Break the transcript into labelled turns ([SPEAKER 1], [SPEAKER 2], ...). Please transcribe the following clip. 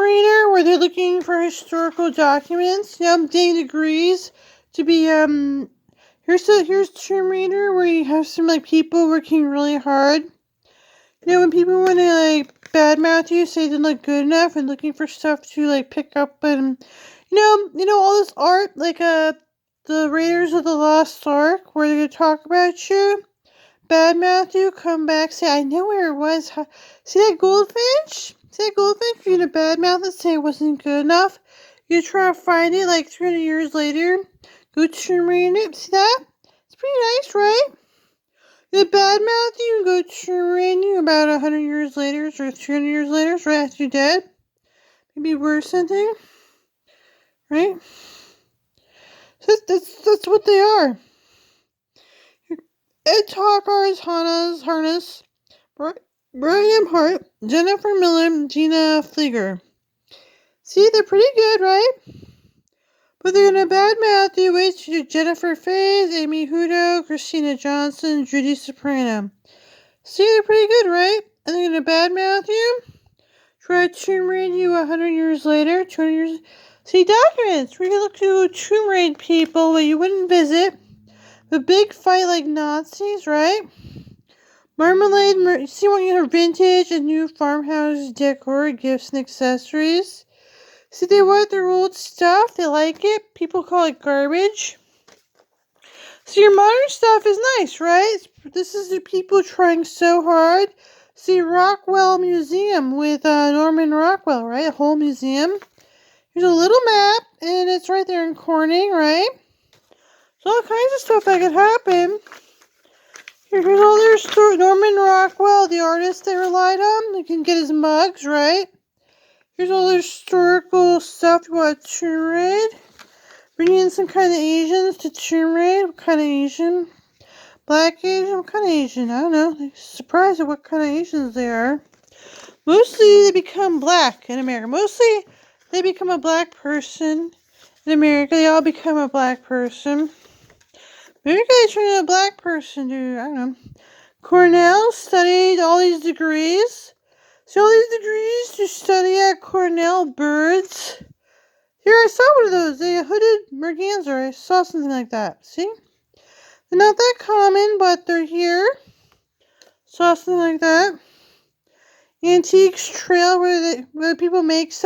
[SPEAKER 1] reader where they're looking for historical documents. Getting degrees to be here's tomb reader where you have some like people working really hard. When people want to like badmouth you, say they didn't look good enough, and looking for stuff to like pick up, and all this art like the Raiders of the Lost Ark where they're gonna talk about you. Badmouth you, come back, say, I know where it was. See that goldfinch? See that goldfinch? If you're gonna badmouth and say it wasn't good enough, you try to find it like 300 years later. Go tomb raid it. See that? It's pretty nice, right? You badmouth you and go tomb raid you about 100 years later or 300 years later, right after you're dead. Maybe worse something. Right? So that's what they are. Ed Talker's Hannah's Harness, Brian Hart, Jennifer Miller, Gina Flieger. See, they're pretty good, right? But they're gonna badmouth you with Jennifer Faze, Amy Hudo, Christina Johnson, Judy Soprano. See, they're pretty good, right? And they're gonna badmouth you. Try to tomb raid you 100 years later, 200 years. See, documents. We're gonna look to tomb raid people that you wouldn't visit. The big fight like Nazis, right? Marmalade, see when you have vintage and new farmhouse decor, gifts, and accessories. See, they want their old stuff. They like it. People call it garbage. So your modern stuff is nice, right? This is the people trying so hard. See, Rockwell Museum with Norman Rockwell, right? A whole museum. Here's a little map, and it's right there in Cornell, right? So all kinds of stuff that could happen. Here's all their story. Norman Rockwell, the artist they relied on. You can get his mugs, right? Here's all their historical stuff you want to tomb raid. Bringing in some kind of Asians to tomb raid. What kind of Asian? Black Asian? What kind of Asian? I don't know. They're surprised at what kind of Asians they are. Mostly they become black in America. Mostly they become a black person in America. They all become a black person. Maybe they turn into a black person, dude. I don't know. Cornell studied all these degrees. See all these degrees to study at Cornell birds. Here, I saw one of those. A hooded merganser. I saw something like that. See? They're not that common, but they're here. Saw something like that. Antiques Trail where people make stuff.